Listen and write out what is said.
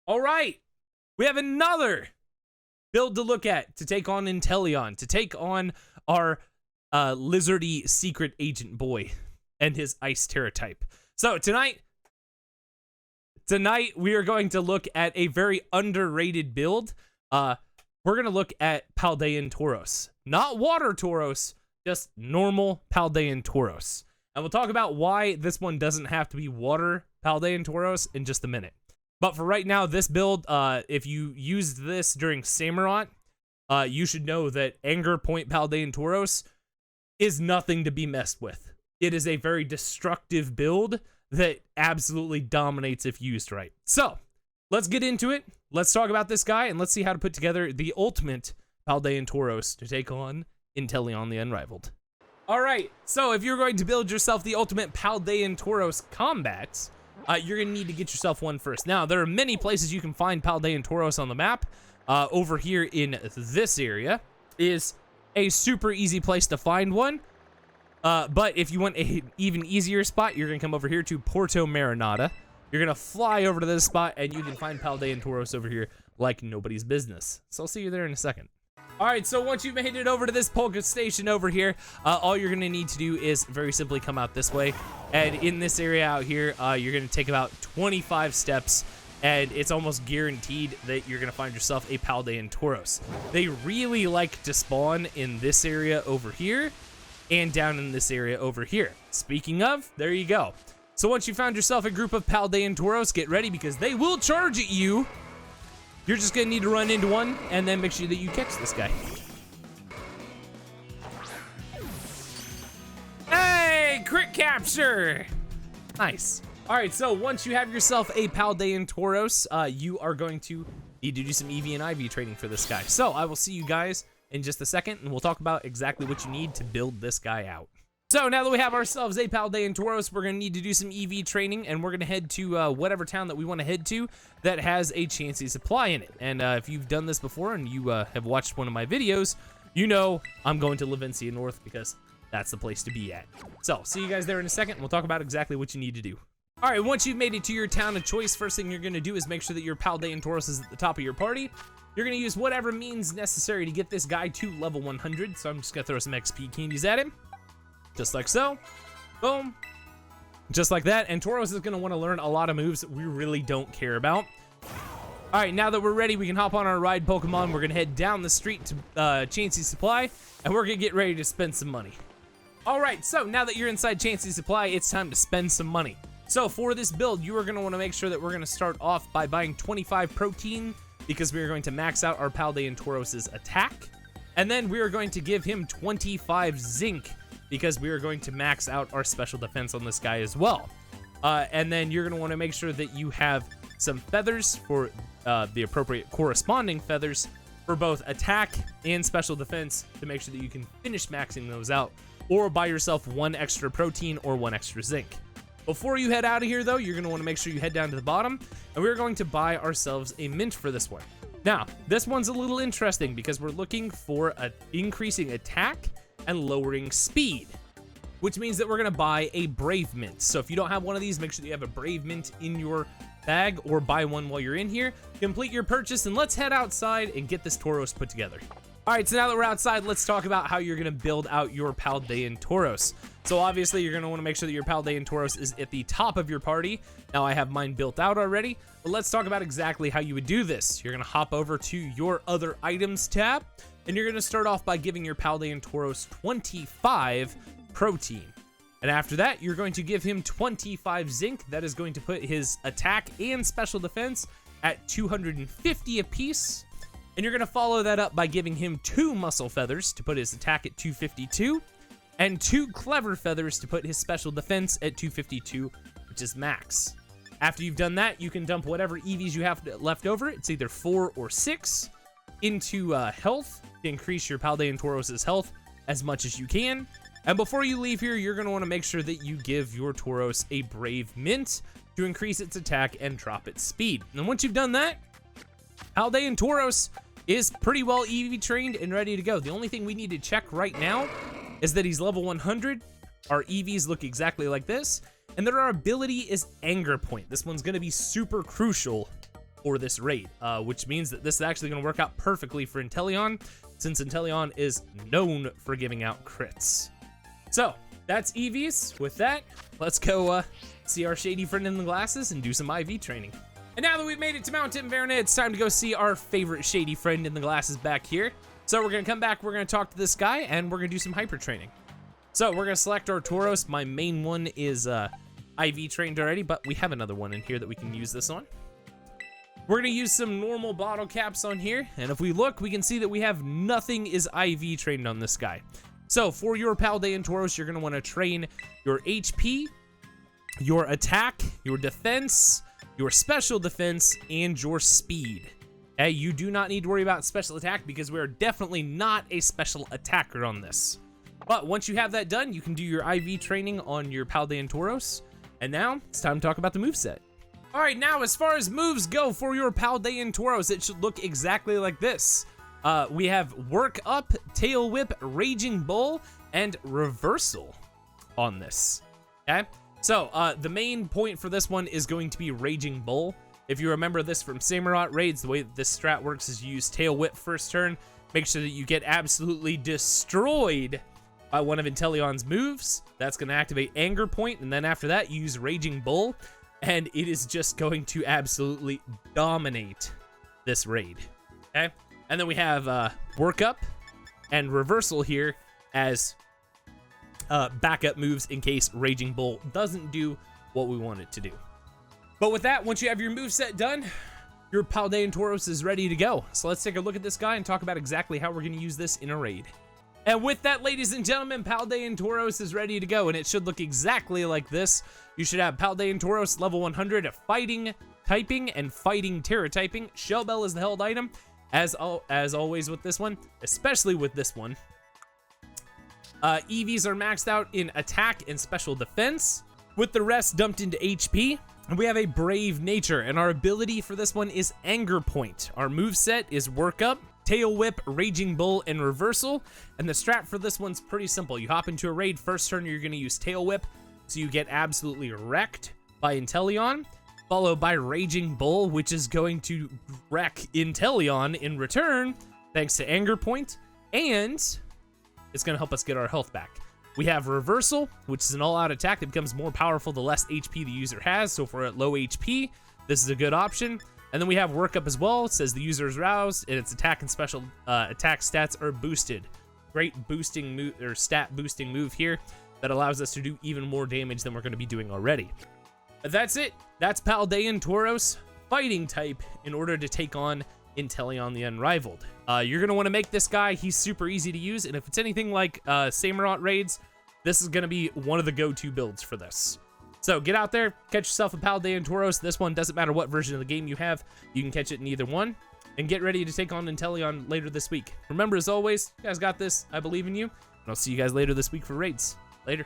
All right, we have another build to look at to take on Inteleon, to take on our lizardy secret agent boy and his ice Tera type. So tonight we are going to look at a very underrated build. We're going to look at Paldean Tauros. Not water Tauros, just normal Paldean Tauros. And we'll talk about why this one doesn't have to be water Paldean Tauros in just a minute. But for right now, this build, if you used this during Samurott, you should know that Anger Point Paldean Tauros is nothing to be messed with. It is a very destructive build that absolutely dominates if used right. So, let's get into it. Let's talk about this guy, and let's see how to put together the ultimate Paldean Tauros to take on Inteleon the Unrivaled. Alright, so if you're going to build yourself the ultimate Paldean Tauros Combat, you're going to need to get yourself one first. Now, there are many places you can find Paldean Tauros on the map. Over here in this area is a super easy place to find one. But if you want an even easier spot, you're going to come over here to Porto Marinata. You're going to fly over to this spot, and you can find Paldean Tauros over here like nobody's business. So I'll see you there in a second. Alright, so once you've made it over to this Poké Station over here, all you're going to need to do is very simply come out this way. And in this area out here, you're going to take about 25 steps, and it's almost guaranteed that you're going to find yourself a Paldean Tauros. They really like to spawn in this area over here, and down in this area over here. Speaking of, there you go. So once you found yourself a group of Paldean Tauros, get ready because they will charge at you. You're just gonna need to run into one and then make sure that you catch this guy. Hey, crit capture! Nice. All right, so once you have yourself a Paldean Tauros, you are going to need to do some EV and IV training for this guy. So I will see you guys in just a second, and we'll talk about exactly what you need to build this guy out. So now that we have ourselves a Paldean Tauros, we're going to need to do some EV training, and we're going to head to whatever town that we want to head to that has a Chansey supply in it. And if you've done this before and you have watched one of my videos, you know I'm going to Levencia North because that's the place to be at. So see you guys there in a second, and we'll talk about exactly what you need to do. All right, once you've made it to your town of choice, first thing you're going to do is make sure that your Paldean Tauros is at the top of your party. You're going to use whatever means necessary to get this guy to level 100. So I'm just going to throw some XP candies at him. Just like so. Boom. Just like that. And Tauros is going to want to learn a lot of moves that we really don't care about. All right, now that we're ready, we can hop on our ride Pokemon. We're going to head down the street to Chansey Supply, and we're going to get ready to spend some money. All right, so now that you're inside Chansey Supply, it's time to spend some money. So for this build, you are going to want to make sure that we're going to start off by buying 25 protein, because we are going to max out our Paldean Tauros' attack. And then we are going to give him 25 zinc, because we are going to max out our special defense on this guy as well. And then you're going to want to make sure that you have some feathers for the appropriate corresponding feathers for both attack and special defense to make sure that you can finish maxing those out, or buy yourself one extra protein or one extra zinc. Before you head out of here, though, you're going to want to make sure you head down to the bottom, and we're going to buy ourselves a mint for this one. Now, this one's a little interesting because we're looking for increasing attack and lowering speed, which means that we're going to buy a Brave Mint. So if you don't have one of these, make sure that you have a Brave Mint in your bag or buy one while you're in here. Complete your purchase, and let's head outside and get this Tauros put together. All right, so now that we're outside, let's talk about how you're going to build out your Paldean Tauros. So obviously, you're going to want to make sure that your Paldean Tauros is at the top of your party. Now, I have mine built out already, but let's talk about exactly how you would do this. You're going to hop over to your other items tab, and you're going to start off by giving your Paldean Tauros 25 protein. And after that, you're going to give him 25 zinc. That is going to put his attack and special defense at 250 apiece. And you're going to follow that up by giving him 2 muscle feathers to put his attack at 252, and 2 clever feathers to put his special defense at 252, which is max. After you've done that, you can dump whatever EVs you have left over. It's either 4 or 6 into health to increase your Paldean Tauros' health as much as you can. And before you leave here, you're going to want to make sure that you give your Tauros a Brave Mint to increase its attack and drop its speed. And once you've done that, Paldean Tauros is pretty well EV trained and ready to go. The only thing we need to check right now is that he's level 100. Our EVs look exactly like this, and that our ability is Anger Point. This one's going to be super crucial for this raid, which means that this is actually going to work out perfectly for Inteleon, since Inteleon is known for giving out crits. So that's EVs. With that, let's go see our shady friend in the glasses and do some IV training. And now that we've made it to Mount Inverna, it's time to go see our favorite shady friend in the glasses back here. So we're gonna come back, we're gonna talk to this guy, and we're gonna do some hyper training. So we're gonna select our Tauros. My main one is IV trained already, but we have another one in here that we can use this on. We're gonna use some normal bottle caps on here, and if we look, we can see that we have nothing is IV trained on this guy. So for your Paldean Tauros, you're gonna wanna train your HP, your attack, your defense, your special defense, and your speed. Okay, you do not need to worry about special attack because we're definitely not a special attacker on this. But once you have that done, you can do your IV training on your Paldean Tauros. And now it's time to talk about the moveset. All right, now as far as moves go for your Paldean Tauros, it should look exactly like this. We have Work Up, Tail Whip, Raging Bull, and Reversal on this. Okay, so the main point for this one is going to be Raging Bull. If you remember this from Samurott raids, the way that this strat works is you use Tail Whip first turn, make sure that you get absolutely destroyed by one of Inteleon's moves. That's going to activate Anger Point, and then after that, you use Raging Bull, and it is just going to absolutely dominate this raid. Okay, and then we have Work Up and Reversal here as backup moves in case Raging Bull doesn't do what we want it to do. But with that, once you have your moveset done, your Paldean Tauros is ready to go. So let's take a look at this guy and talk about exactly how we're going to use this in a raid. And with that, ladies and gentlemen, Paldean Tauros is ready to go, and it should look exactly like this. You should have Paldean Tauros level 100 Fighting Typing and Fighting Tera Typing. Shell Bell is the held item, as always with this one, especially with this one. EVs are maxed out in Attack and Special Defense, with the rest dumped into HP. And we have a Brave Nature, and our ability for this one is Anger Point. Our moveset is Work Up, Tail Whip, Raging Bull, and Reversal. And the strat for this one's pretty simple. You hop into a raid, first turn you're going to use Tail Whip, so you get absolutely wrecked by Inteleon, followed by Raging Bull, which is going to wreck Inteleon in return, thanks to Anger Point, and it's going to help us get our health back. We have Reversal, which is an all-out attack that becomes more powerful the less HP the user has. So if we're at low HP, this is a good option. And then we have Work Up as well. It says the user is roused and its attack and special attack stats are boosted. Great boosting move, or stat boosting move here that allows us to do even more damage than we're going to be doing already. But that's it. That's Paldean Tauros fighting type in order to take on Inteleon the Unrivaled. You're going to want to make this guy, he's super easy to use, and if it's anything like Samurott raids, this is going to be one of the go-to builds for this. So get out there, catch yourself a Paldean Tauros. This one doesn't matter what version of the game you have, you can catch it in either one, and get ready to take on Inteleon later this week. Remember, as always, you guys got this, I believe in you, and I'll see you guys later this week for raids. Later.